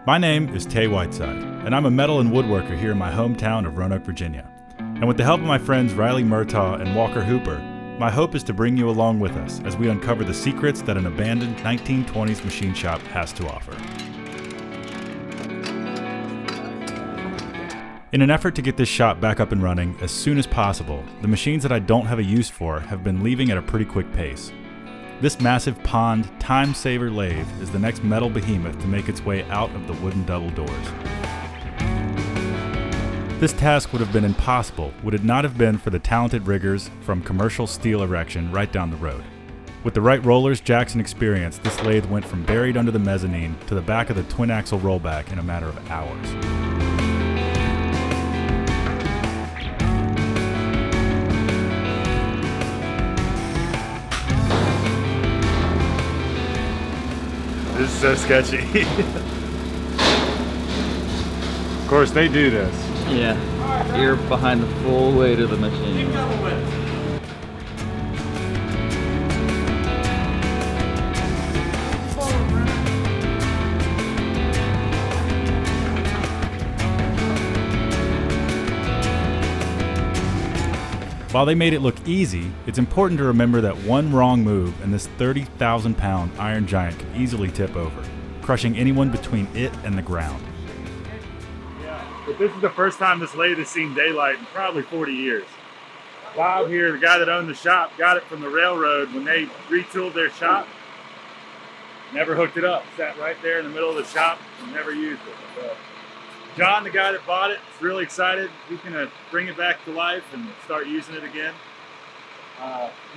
My name is Tay Whiteside, and I'm a metal and woodworker here in my hometown of Roanoke, Virginia. And with the help of my friends Riley Murtagh and Walker Hooper, my hope is to bring you along with us as we uncover the secrets that an abandoned 1920s machine shop has to offer. In an effort to get this shop back up and running as soon as possible, the machines that I don't have a use for have been leaving at a pretty quick pace. This massive pond time-saver lathe is the next metal behemoth to make its way out of the wooden double doors. This task would have been impossible would it not have been for the talented riggers from Commercial Steel Erection right down the road. With the right rollers, jacks, and experience, this lathe went from buried under the mezzanine to the back of the twin-axle rollback in a matter of hours. This is so sketchy. Of course, they do this. Yeah, you're behind the full weight of the machine. While they made it look easy, it's important to remember that one wrong move and this 30,000-pound iron giant could easily tip over, crushing anyone between it and the ground. But this is the first time this lathe has seen daylight in probably 40 years. Bob here, the guy that owned the shop, got it from the railroad when they retooled their shop. Never hooked it up. Sat right there in the middle of the shop and never used it. So, John, the guy that bought it, is really excited. He's gonna bring it back to life and start using it again.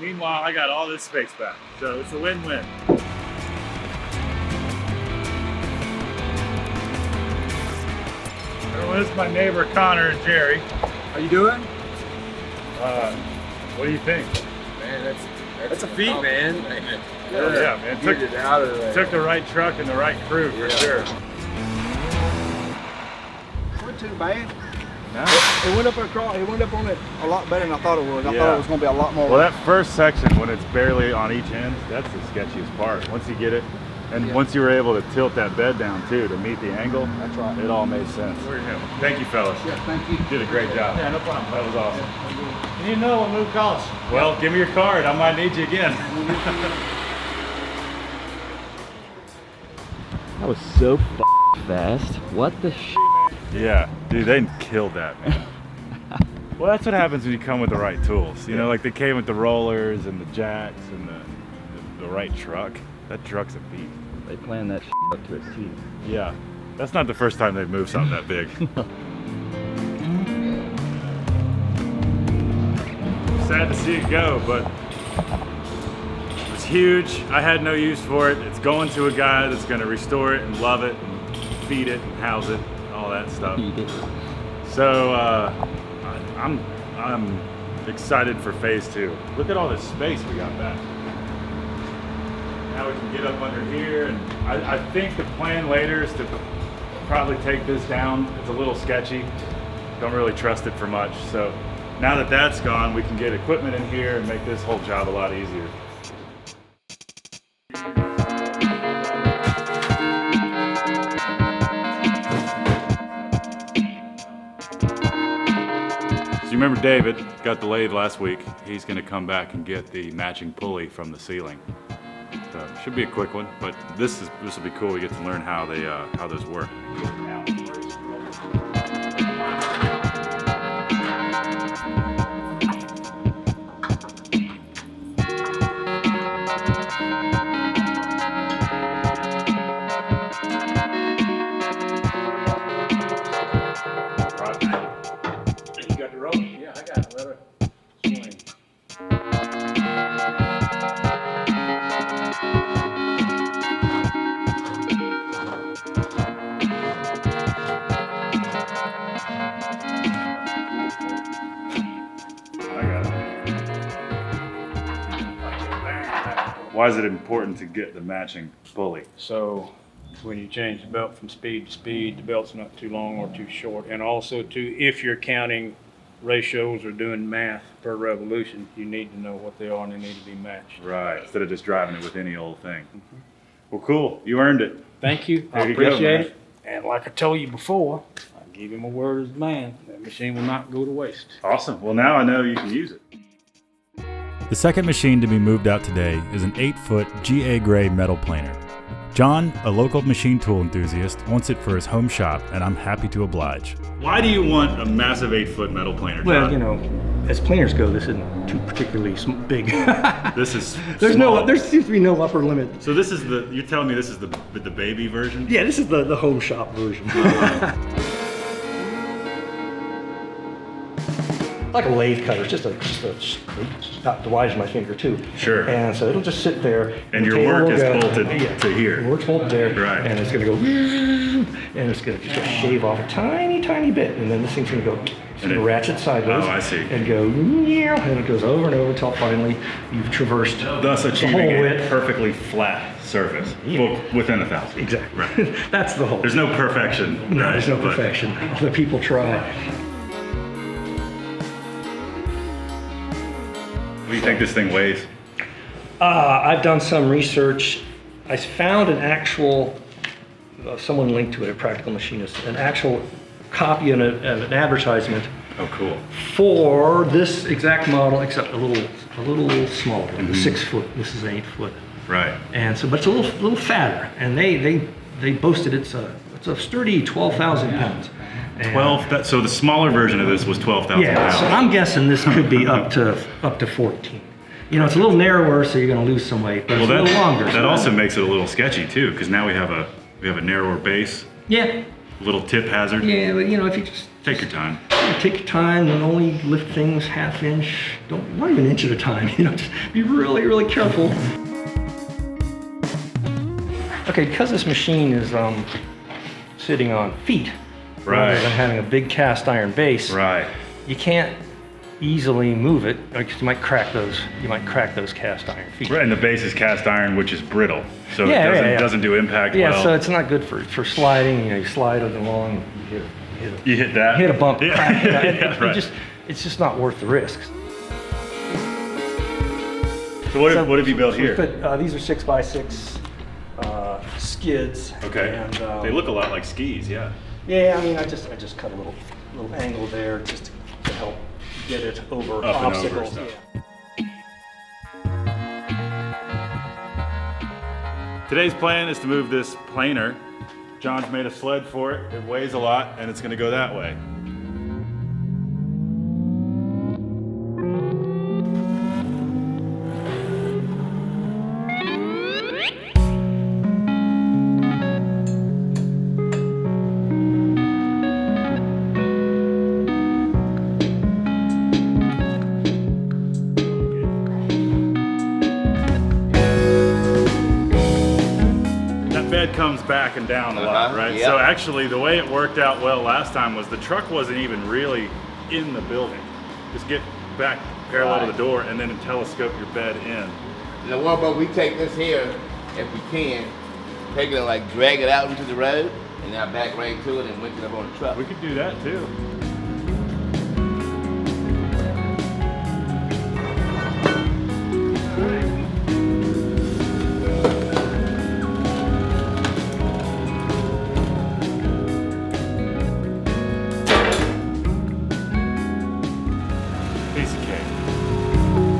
Meanwhile, I got all this space back, so it's a win-win. Everyone, this is my neighbor Connor and Jerry. How you doing? What do you think? Man, that's a feat, man. Yeah, man. Get it out of there. Took the right truck and the right crew for sure. Wasn't too bad. No. It went up across. It went up on it a lot better than I thought it would. I thought it was going to be a lot more. Well, that first section, when it's barely on each end, that's the sketchiest part. Once you get it, and once you were able to tilt that bed down too to meet the angle, That's right. it all made sense. Thank you, fellas. Yeah, thank you. Did a great job. Yeah, no problem. That was awesome. You know what move calls? Well, give me your card. I might need you again. That was so fast. What the Yeah, dude, they killed that, man. Well, that's what happens when you come with the right tools. You know, like they came with the rollers and the jacks and the right truck. That truck's a beast. They planned that up to its teeth. Yeah, that's not the first time they've moved something that big. Sad to see it go, but it was huge. I had no use for it. It's going to a guy that's going to restore it and love it and feed it and house it, all that stuff. So I'm excited for phase 2. Look at all this space we got back. Now we can get up under here, and I think the plan later is to probably take this down. It's a little sketchy. Don't really trust it for much. So now that that's gone, we can get equipment in here and make this whole job a lot easier. So you remember David got the lathe last week. He's gonna come back and get the matching pulley from the ceiling. So should be a quick one, but this will be cool. We get to learn how those work. You got the rope? Yeah, I got it. Let her swing. Why is it important to get the matching pulley? So when you change the belt from speed to speed, the belt's not too long or too short. And also too, if you're counting ratios or doing math per revolution, you need to know what they are and they need to be matched. Right, instead of just driving it with any old thing. Well, cool, you earned it. Thank you, I There you go, appreciate man. it. And like I told you before, I give him a word as a man. That machine will not go to waste. Awesome. Well, now I know you can use it. The second machine to be moved out today is an 8-foot GA gray metal planer. John, a local machine tool enthusiast, wants it for his home shop, and I'm happy to oblige. Why do you want a massive 8-foot metal planer, John? Well, you know, as planers go, this isn't too particularly big. This is there seems to be no upper limit. So this is you're telling me this is the baby version? Yeah, this is the home shop version. Like a lathe cutter, it's just about the wide as my finger too. Sure. And so it'll just sit there. And the your work will is go, bolted to here. The work's bolted there. Right. And it's gonna go, and it's gonna just shave off a tiny, tiny bit. And then this thing's gonna go, it's gonna ratchet sideways. Oh, I see. And go, and it goes over and over until finally you've traversed Thus the achieving whole a width. perfectly flat surface. Yeah. Well, within 1,000. Exactly. Right. That's the whole. There's no perfection. No, right? there's no But- perfection. Although people try. What do you think this thing weighs? I've done some research. I found an actual, someone linked to it, a Practical Machinist, an actual copy of an advertisement Oh, cool. for this exact model, except a little smaller, the 6 foot. This is 8 foot, Right. and so but it's a little fatter. And they boasted it's a sturdy 12,000 pounds. And 12. So the smaller version of this was 12,000 Yeah, pounds. so I'm guessing this could be up to 14. You know, it's a little narrower, so you're going to lose some weight, but it's a little longer. That also makes it a little sketchy too, because now we have a narrower base, Yeah, little tip hazard. yeah, but you know, if you just Take your time. take your time and only lift things half inch, not even an inch at a time. You know, just be really, really careful. Okay, because this machine is sitting on feet rather Right. than having a big cast iron base, Right. you can't easily move it because you might crack those cast iron feet. Right, and the base is cast iron, which is brittle, so Yeah, it yeah. doesn't do impact Yeah, well. so it's not good for sliding. You know, you slide it along, You hit that. hit a bump, Yeah. crack it. Yeah, right. It's just not worth the risks. So what have you built here? These are 6x6 skids. Okay. And, They look a lot like skis, yeah. Yeah, I mean, I just cut a little angle there just to help get it over Up and over obstacles. stuff. Yeah. Today's plan is to move this planer. John's made a sled for it. It weighs a lot, and it's going to go that way. Bed comes back and down a lot, right? yeah. So actually the way it worked out well last time was the truck wasn't even really in the building. Just get back parallel to the door and then telescope your bed in. Now what about we take this here, if we can, take it and like drag it out into the road, and now back right to it and winch it up on the truck. We could do that too. Piece of cake.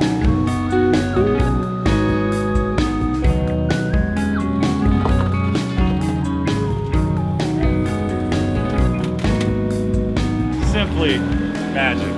Simply magic.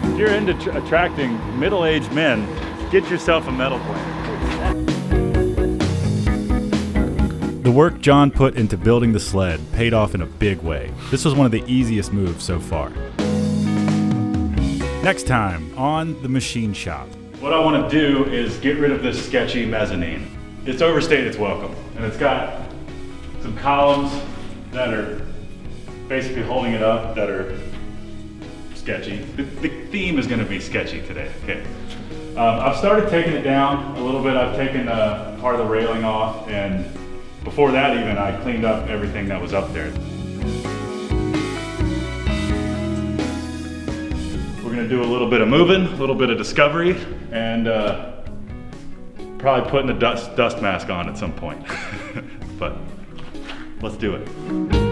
If you're into attracting middle-aged men, get yourself a metal planer. The work John put into building the sled paid off in a big way. This was one of the easiest moves so far. Next time on The Machine Shop. What I want to do is get rid of this sketchy mezzanine. It's overstayed its welcome, and it's got some columns that are basically holding it up that are sketchy. The theme is gonna be sketchy today, okay? I've started taking it down a little bit. I've taken part of the railing off, and before that even, I cleaned up everything that was up there. We're gonna do a little bit of moving, a little bit of discovery, and probably putting a dust mask on at some point. But let's do it.